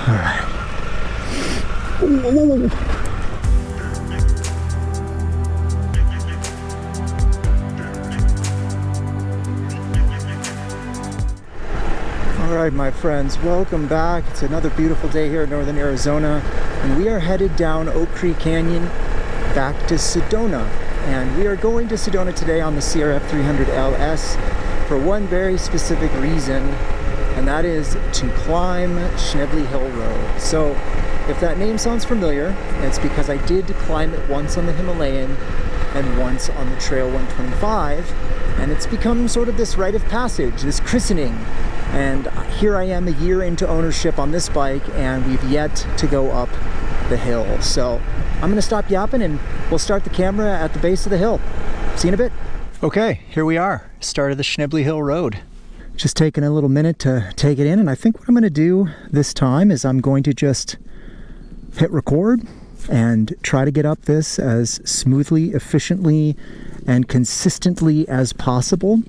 All right. Whoa. All right, my friends, welcome back. It's another beautiful day here in northern Arizona, and we are headed down Oak Creek Canyon back to Sedona. And we are going to Sedona today on the CRF300LS for one very specific reason, and that is to climb Schnebly Hill Road. So if that name sounds familiar, it's because I did climb it once on the Himalayan and once on the Trail 125, and it's become sort of this rite of passage, this christening. And here I am a year into ownership on this bike, and we've yet to go up the hill. So I'm gonna stop yapping and we'll start the camera at the base of the hill. See you in a bit. Okay, here we are, start of the Schnebly Hill Road. Just taking a little minute to take it in, and I think what I'm gonna do this time is I'm going to just hit record and try to get up this as smoothly, efficiently, and consistently as possible.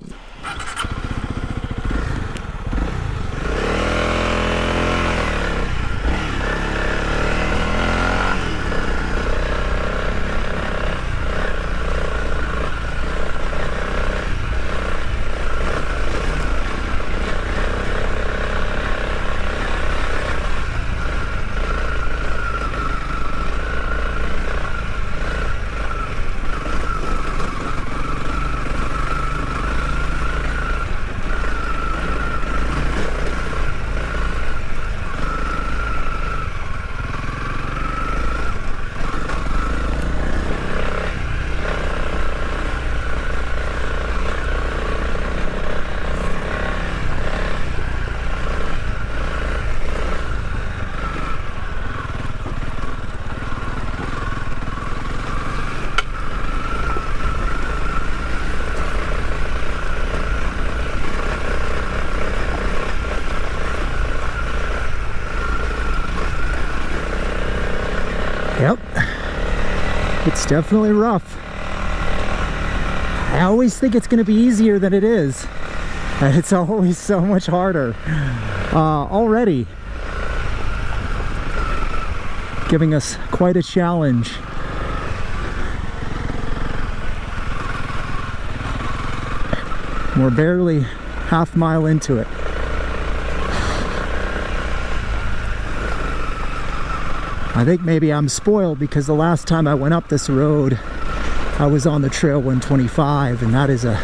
Yep, it's definitely rough. I always think it's going to be easier than it is, and it's always so much harder. Already giving us quite a challenge. We're barely half mile into it. I think maybe I'm spoiled because the last time I went up this road, I was on the Trail 125, and that is a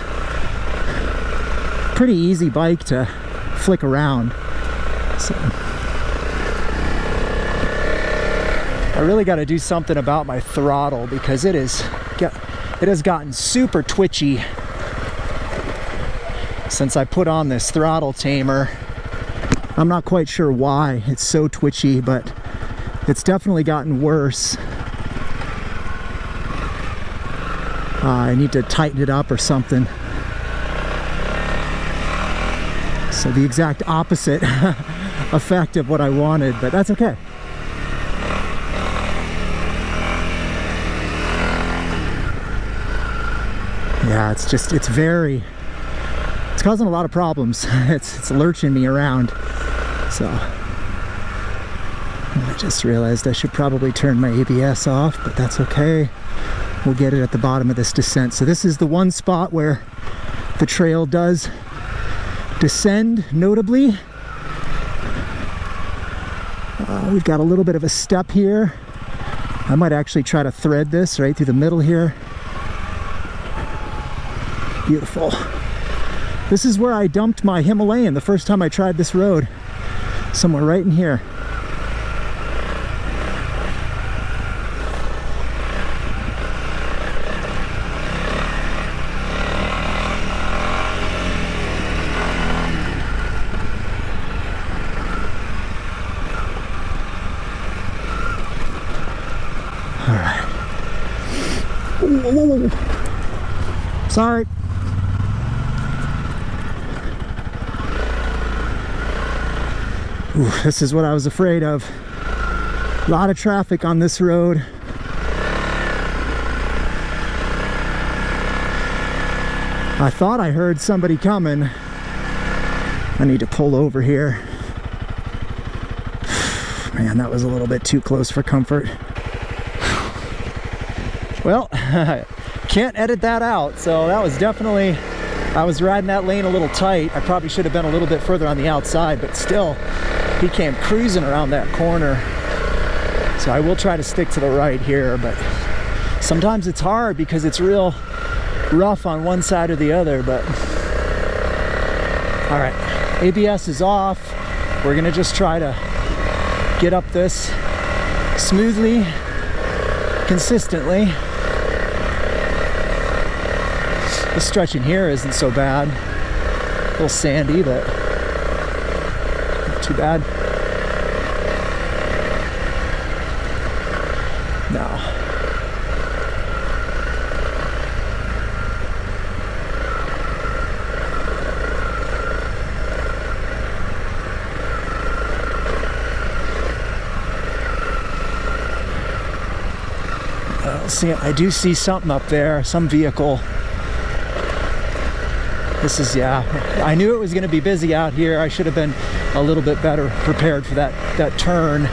pretty easy bike to flick around. So I really got to do something about my throttle because it has gotten super twitchy since I put on this throttle tamer. I'm not quite sure why it's so twitchy, but it's definitely gotten worse. I need to tighten it up or something. So the exact opposite effect of what I wanted, but that's okay. Yeah, it's causing a lot of problems. It's lurching me around. So I just realized I should probably turn my ABS off, but that's okay. We'll get it at the bottom of this descent. So this is the one spot where the trail does descend notably. We've got a little bit of a step here. I might actually try to thread this right through the middle here. Beautiful. This is where I dumped my Himalayan the first time I tried this road. Somewhere right in here. All right. Whoa. Sorry. Ooh, this is what I was afraid of. A lot of traffic on this road. I thought I heard somebody coming. I need to pull over here. Man, that was a little bit too close for comfort. Well, can't edit that out, so that was definitely, I was riding that lane a little tight. I probably should have been a little bit further on the outside, but still, he came cruising around that corner. So I will try to stick to the right here, but sometimes it's hard because it's real rough on one side or the other. But all right, ABS is off. We're gonna just try to get up this smoothly, consistently. The stretch in here isn't so bad. A little sandy, but not too bad. No. See, I do see something up there, some vehicle. This is, yeah, I knew it was going to be busy out here. I should have been a little bit better prepared for that turn.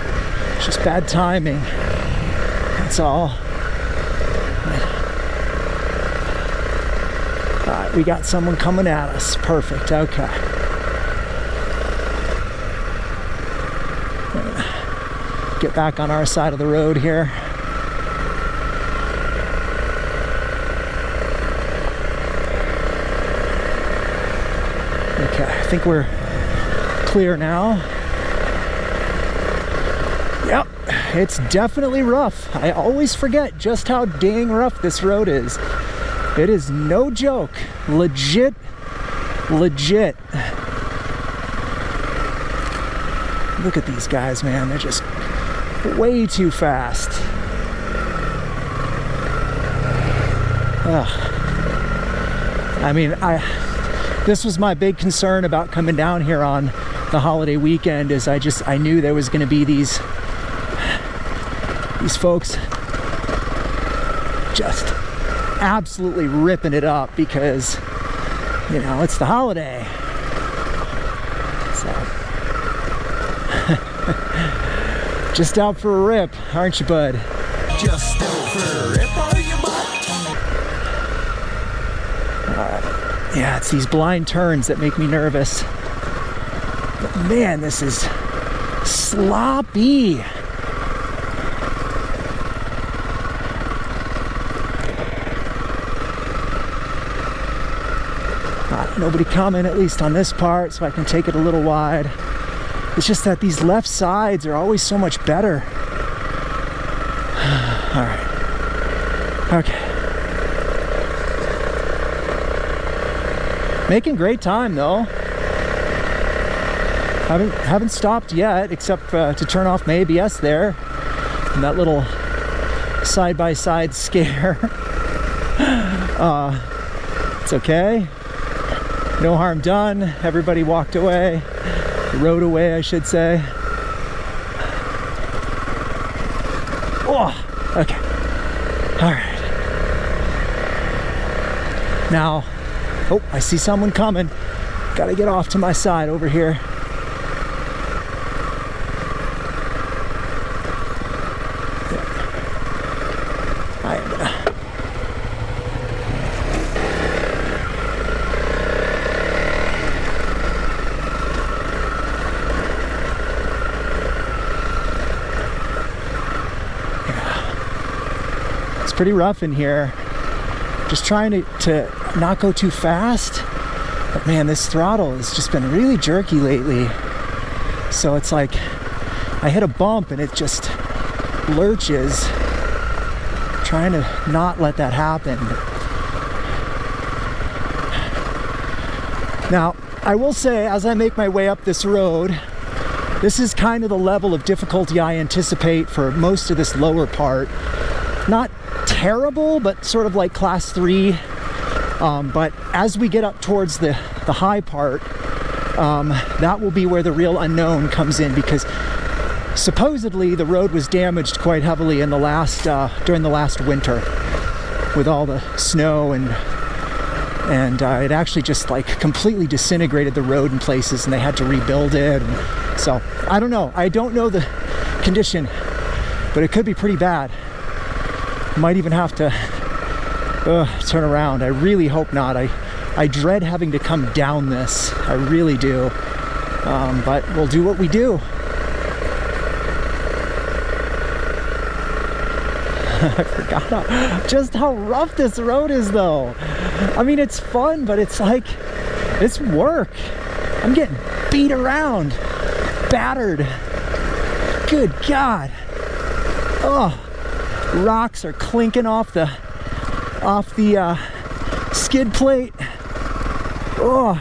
It's just bad timing. That's all. All right, we got someone coming at us. Perfect. Okay. Get back on our side of the road here. Okay, I think we're clear now. Yep, it's definitely rough. I always forget just how dang rough this road is. It is no joke. Legit. Look at these guys, man. They're just way too fast. Ugh. I mean, this was my big concern about coming down here on the holiday weekend, is I knew there was going to be these folks just absolutely ripping it up because, you know, it's the holiday. So just out for a rip, aren't you, bud? Just out for a rip, are you, bud? Yeah, it's these blind turns that make me nervous. But man, this is sloppy. Nobody coming, at least on this part, so I can take it a little wide. It's just that these left sides are always so much better. All right. Okay. Making great time though. Haven't stopped yet, except to turn off my ABS there. And that little side-by-side scare. It's okay. No harm done. Everybody walked away. Rode away, I should say. Oh, okay. All right. Now, oh, I see someone coming. Gotta get off to my side over here. Pretty rough in here. Just trying to not go too fast. But man, this throttle has just been really jerky lately. So it's like I hit a bump and it just lurches. Trying to not let that happen. Now, I will say, as I make my way up this road, this is kind of the level of difficulty I anticipate for most of this lower part. Not terrible, but sort of like class 3. But as we get up towards the high part, that will be where the real unknown comes in, because supposedly the road was damaged quite heavily in the last during the last winter with all the snow, and it actually just like completely disintegrated the road in places, and they had to rebuild it. And so I don't know. I don't know the condition, but it could be pretty bad. Might even have to turn around. I really hope not. I dread having to come down this. I really do. But we'll do what we do. I forgot just how rough this road is though. I mean, it's fun, but it's like, it's work. I'm getting beat around, battered. Good God. Oh, rocks are clinking off the skid plate. Oh,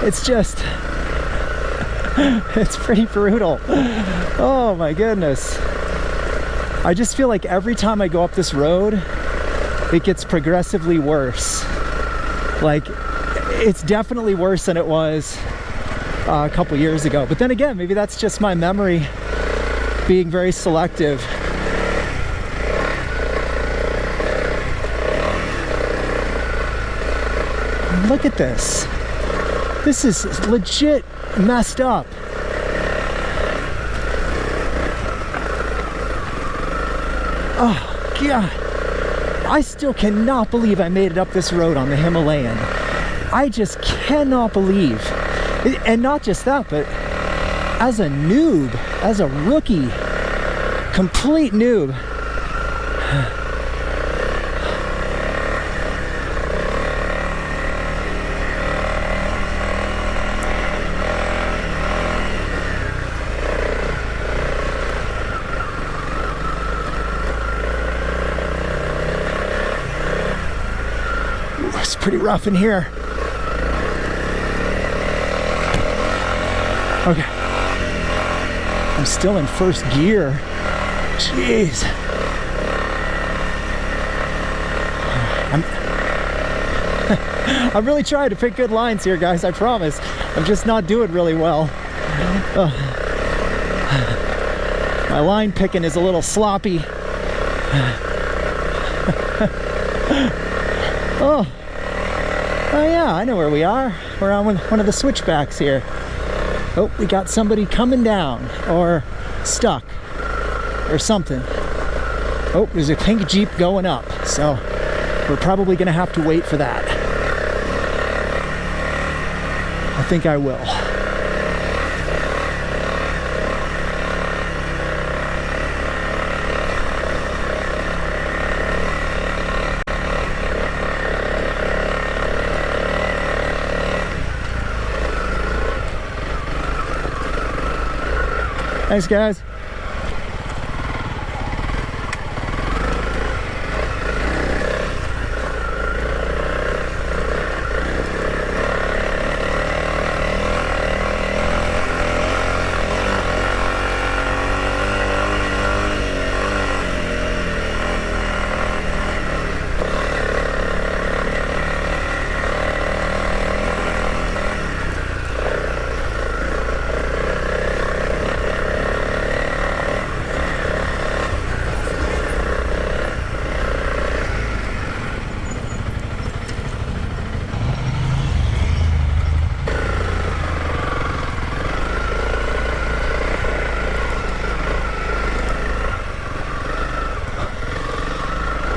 it's just, it's pretty brutal. Oh my goodness. I just feel like every time I go up this road, it gets progressively worse. Like, it's definitely worse than it was a couple years ago. But then again, maybe that's just my memory being very selective. Look at this. This is legit messed up. Oh, God. I still cannot believe I made it up this road on the Himalayan. I just cannot believe. And not just that, but as a noob, as a rookie, complete noob. It's pretty rough in here. Okay. I'm still in first gear. Jeez. I'm really trying to pick good lines here, guys, I promise. I'm just not doing really well. My line picking is a little sloppy. Oh yeah, I know where we are. We're on one of the switchbacks here. Oh, we got somebody coming down, or stuck, or something. Oh, there's a pink Jeep going up, so we're probably gonna have to wait for that. I think I will. Thanks, guys.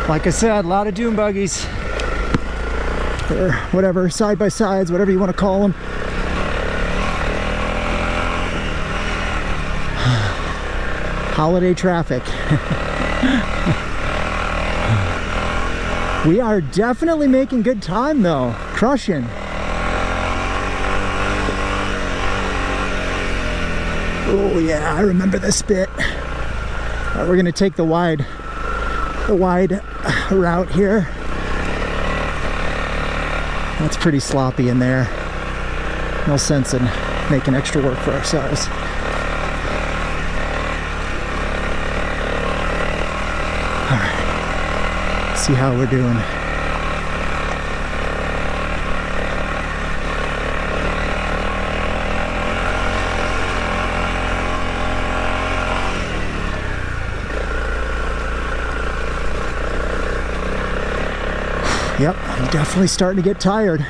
Like I said, a lot of dune buggies, or whatever, side by sides, whatever you want to call them. Holiday traffic. We are definitely making good time though, crushing. Oh yeah, I remember this bit. We're gonna take the wide route here. That's pretty sloppy in there. No sense in making extra work for ourselves. All right, see how we're doing. Yep, I'm definitely starting to get tired.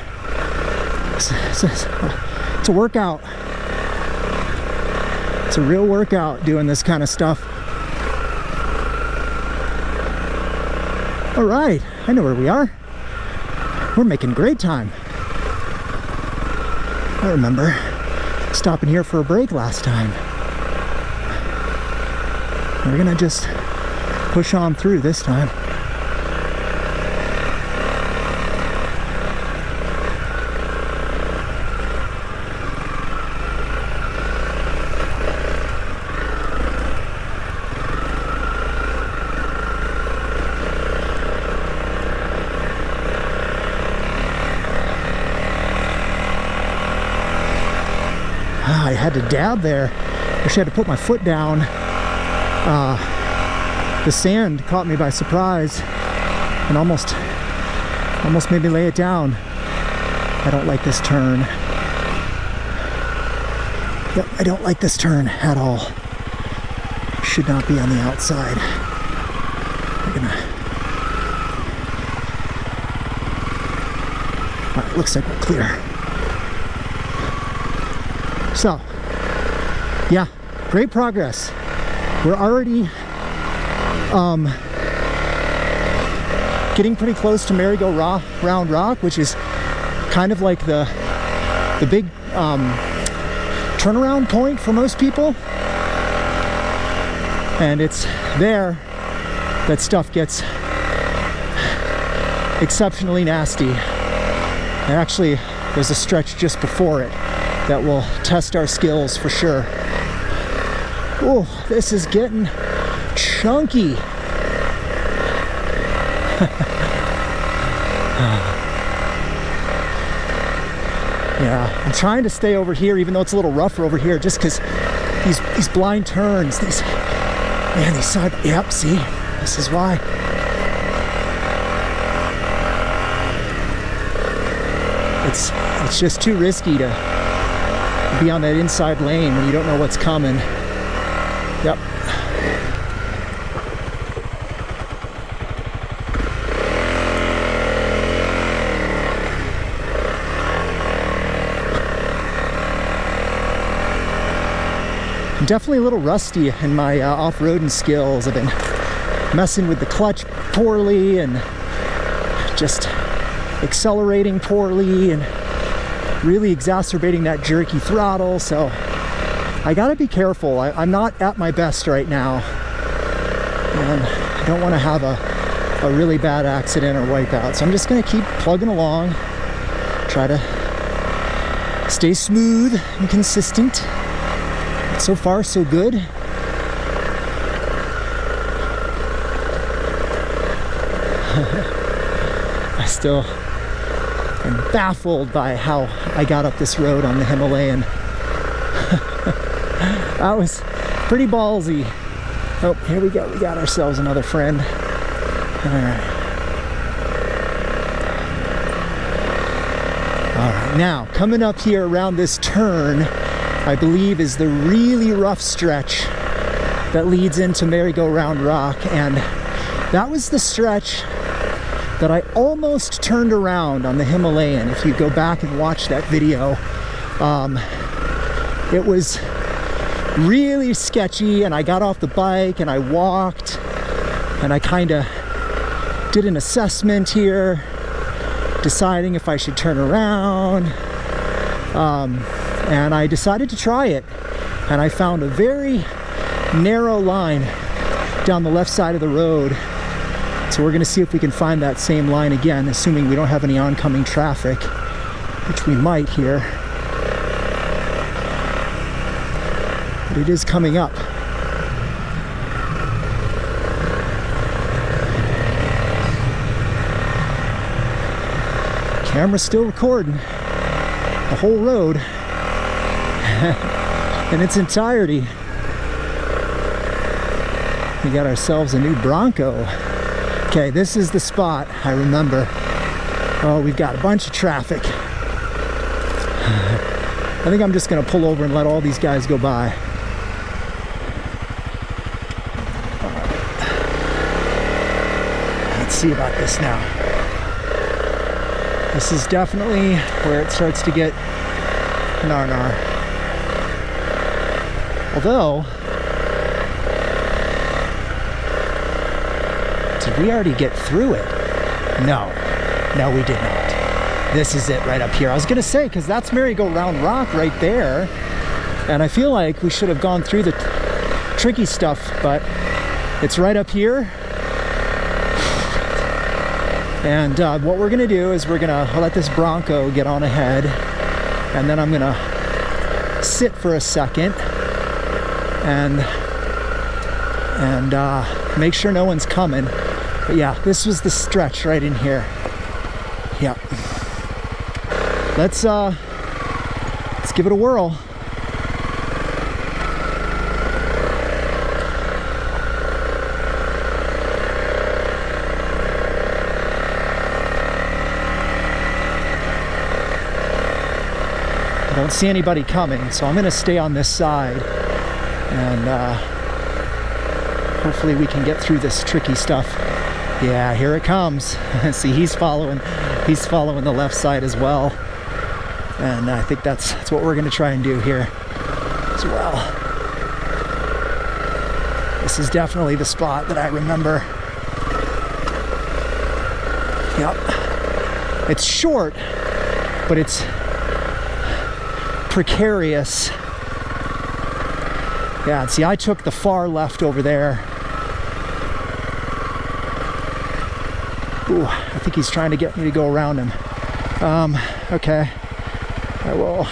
It's a workout. It's a real workout doing this kind of stuff. All right, I know where we are. We're making great time. I remember stopping here for a break last time. We're gonna just push on through this time. I had to dab there. Wish I had to put my foot down. The sand caught me by surprise and almost made me lay it down. I don't like this turn. Yep, I don't like this turn at all. Should not be on the outside. We're gonna... All right, looks like we're clear. So, yeah, great progress. We're already getting pretty close to Merry-Go-Round Rock, which is kind of like the big turnaround point for most people. And it's there that stuff gets exceptionally nasty. And actually, there's a stretch just before it that will test our skills for sure. Oh, this is getting chunky. Yeah, I'm trying to stay over here, even though it's a little rougher over here, just because these blind turns, these side, yep, see, this is why. It's just too risky to be on that inside lane when you don't know what's coming. Yep. I'm definitely a little rusty in my off-roading skills. I've been messing with the clutch poorly and just accelerating poorly and really exacerbating that jerky throttle, so I gotta be careful. I'm not at my best right now, and I don't want to have a really bad accident or wipeout, so I'm just gonna keep plugging along, try to stay smooth and consistent. So far, so good. I still am baffled by how I got up this road on the Himalayan. That was pretty ballsy. Oh, here we go. We got ourselves another friend. All right, now coming up here around this turn, I believe is the really rough stretch that leads into Merry-Go-Round Rock, and that was the stretch that I almost turned around on the Himalayan. If you go back and watch that video, it was really sketchy, and I got off the bike and I walked and I kind of did an assessment here, deciding if I should turn around, and I decided to try it, and I found a very narrow line down the left side of the road. So we're going to see if we can find that same line again, assuming we don't have any oncoming traffic, which we might here. But it is coming up. Camera's still recording the whole road in its entirety. We got ourselves a new Bronco. Okay, this is the spot, I remember. Oh, we've got a bunch of traffic. I think I'm just gonna pull over and let all these guys go by. Let's see about this now. This is definitely where it starts to get nar-nar. Although, did we already get through it? No, we did not. This is it right up here. I was gonna say, because that's merry-go-round rock right there, and I feel like we should have gone through the tricky stuff, but it's right up here. And what we're gonna do is we're gonna let this Bronco get on ahead, and then I'm gonna sit for a second and make sure no one's coming. But yeah, this was the stretch right in here. Yeah. Let's give it a whirl. I don't see anybody coming, so I'm gonna stay on this side, and hopefully we can get through this tricky stuff. Yeah, here it comes. See, he's following the left side as well, and I think that's what we're gonna try and do here as well. This is definitely the spot that I remember. Yep. It's short, but it's precarious. Yeah, see, I took the far left over there. Ooh, I think he's trying to get me to go around him. Okay. I will.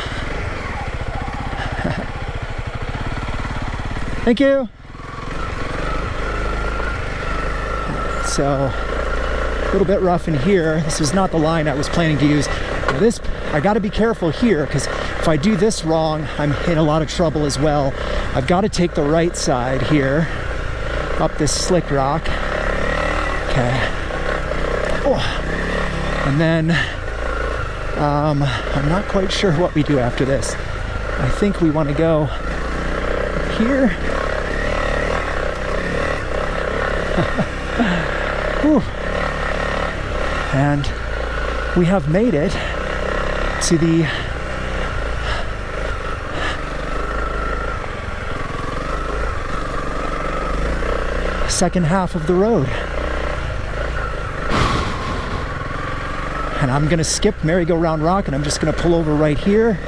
Thank you. So, a little bit rough in here. This is not the line I was planning to use. Now this, I gotta be careful here, because if I do this wrong, I'm in a lot of trouble as well. I've got to take the right side here, up this slick rock. Okay. Oh. And then, I'm not quite sure what we do after this. I think we want to go here. Whew. And we have made it to the second half of the road. And I'm gonna skip merry-go-round rock, and I'm just gonna pull over right here,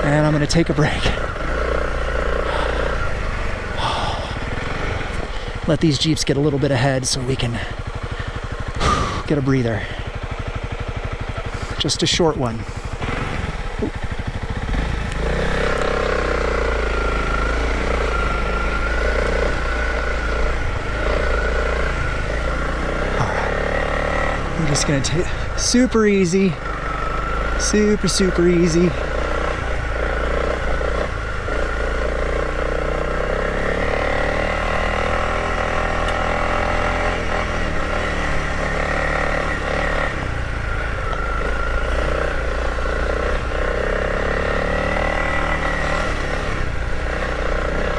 and I'm gonna take a break. Let these Jeeps get a little bit ahead so we can get a breather. Just a short one. I'm just gonna take super easy, super easy.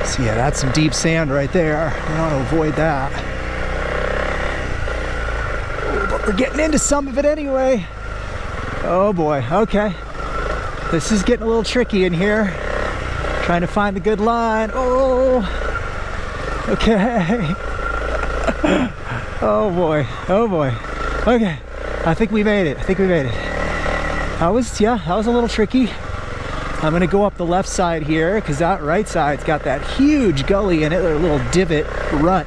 So yeah, that's some deep sand right there. We want to avoid that. We're getting into some of it anyway. Oh boy, okay. This is getting a little tricky in here. Trying to find the good line. Oh, okay. Oh boy, oh boy. Okay, I think we made it. That was a little tricky. I'm gonna go up the left side here, because that right side's got that huge gully in it, a little divot, rut.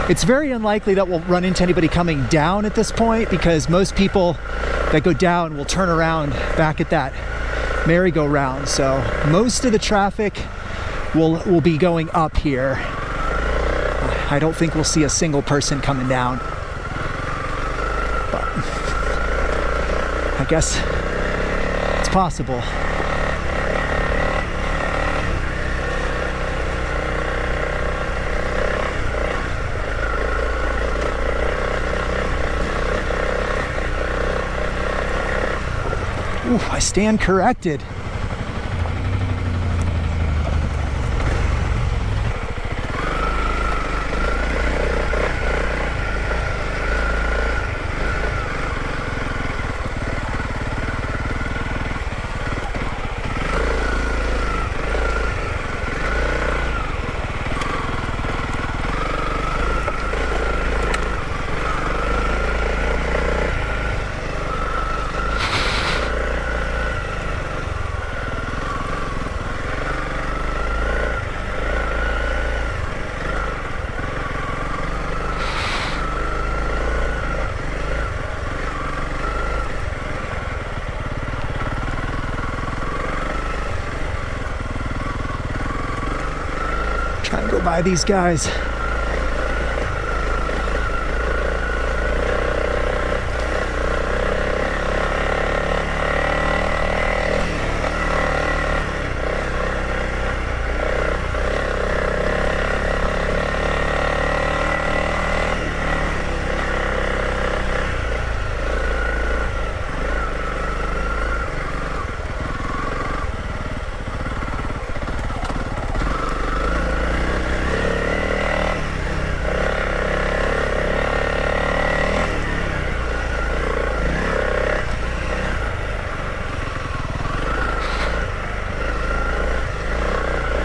It's very unlikely that we'll run into anybody coming down at this point, because most people that go down will turn around back at that merry-go-round. So most of the traffic will be going up here. I don't think we'll see a single person coming down. But I guess it's possible. Ooh, I stand corrected. get by these guys.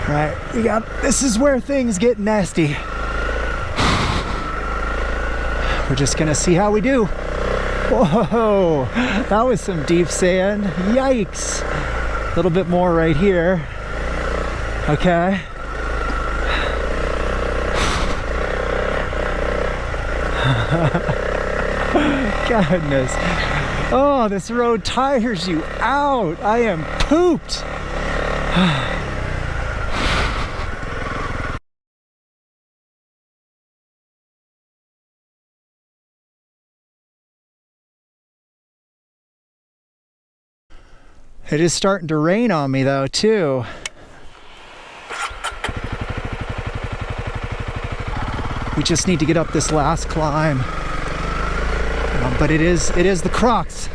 Right, this is where things get nasty. We're just gonna see how we do. Whoa, that was some deep sand. Yikes. A little bit more right here. Okay. Goodness. Oh, this road tires you out. I am pooped. It is starting to rain on me though, too. We just need to get up this last climb. But it is the Crux,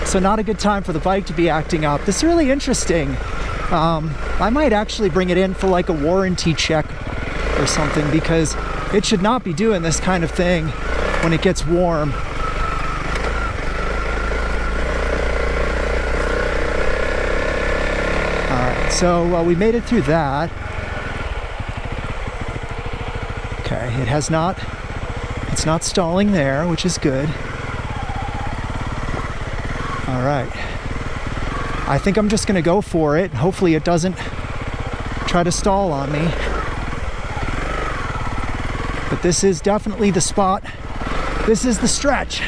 so not a good time for the bike to be acting up. This is really interesting. I might actually bring it in for like a warranty check or something, because it should not be doing this kind of thing when it gets warm. So we made it through that. Okay, it's not stalling there, which is good. All right. I think I'm just gonna go for it. Hopefully it doesn't try to stall on me. But this is definitely the spot. This is the stretch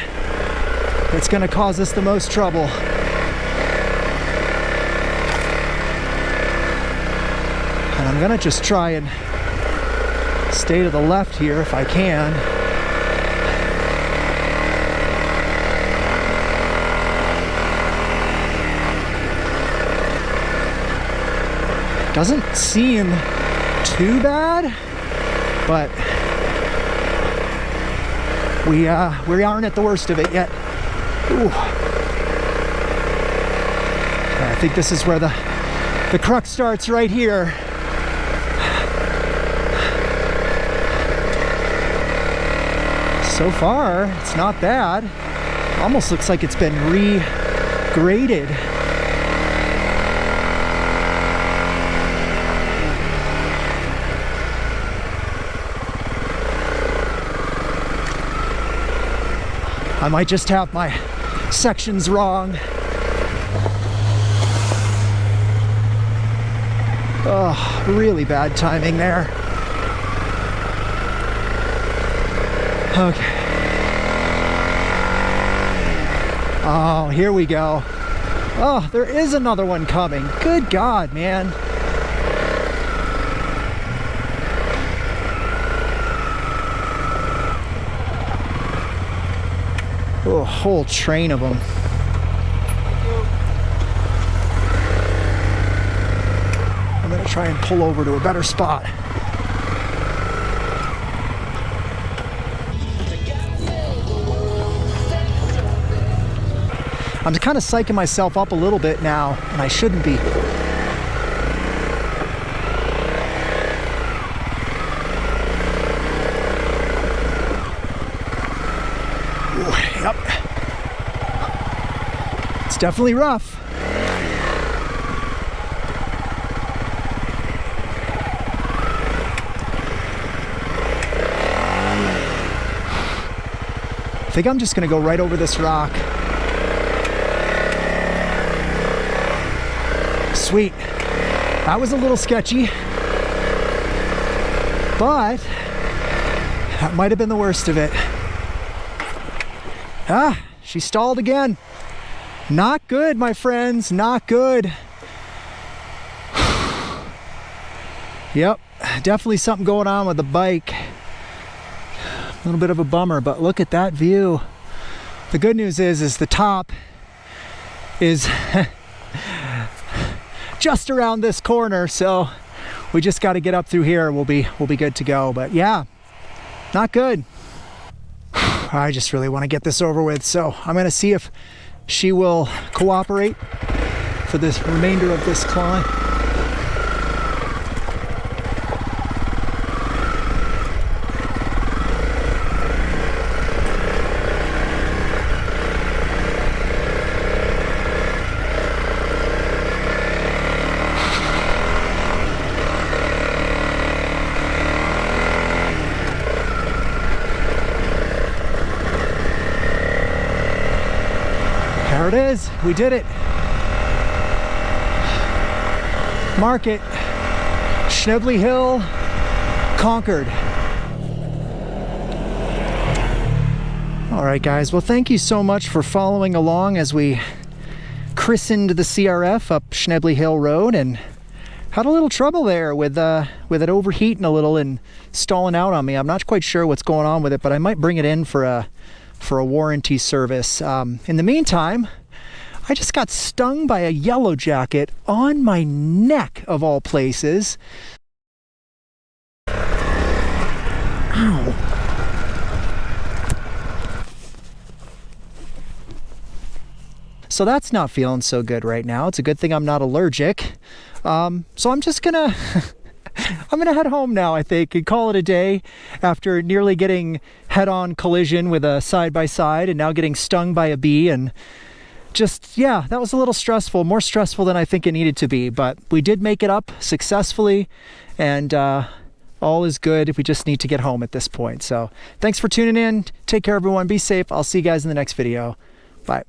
that's gonna cause us the most trouble. I'm gonna just try and stay to the left here if I can. Doesn't seem too bad, but we aren't at the worst of it yet. Ooh. I think this is where the Crux starts, right here. So far, it's not bad. Almost looks like it's been re-graded. I might just have my sections wrong. Oh, really bad timing there. Okay. Oh, here we go. Oh, there is another one coming. Good God, man. Oh, a whole train of them. I'm gonna try and pull over to a better spot. I'm kind of psyching myself up a little bit now, and I shouldn't be. Ooh, yep. It's definitely rough. I think I'm just gonna go right over this rock. Sweet. That was a little sketchy, but that might have been the worst of it. Ah, she stalled again. Not good, my friends, not good. Yep, definitely something going on with the bike. A little bit of a bummer, but look at that view. The good news is the top is just around this corner, so we just got to get up through here. We'll be good to go. But yeah, not good. I just really want to get this over with, so I'm going to see if she will cooperate for this remainder of this climb. There it is, we did it. Mark it. Schnebly Hill conquered. All right, guys, well, thank you so much for following along as we christened the CRF up Schnebly Hill Road, and had a little trouble there with it overheating a little and stalling out on me. I'm not quite sure what's going on with it, but I might bring it in for a warranty service. In the meantime, I just got stung by a yellow jacket on my neck, of all places. Ow. So that's not feeling so good right now. It's a good thing I'm not allergic. So I'm just gonna I'm gonna head home now, I think, and call it a day after nearly getting head-on collision with a side-by-side and now getting stung by a bee. And just, yeah, that was a little stressful, more stressful than I think it needed to be, but we did make it up successfully, and all is good. We just need to get home at this point. So thanks for tuning in. Take care, everyone. Be safe. I'll see you guys in the next video. Bye.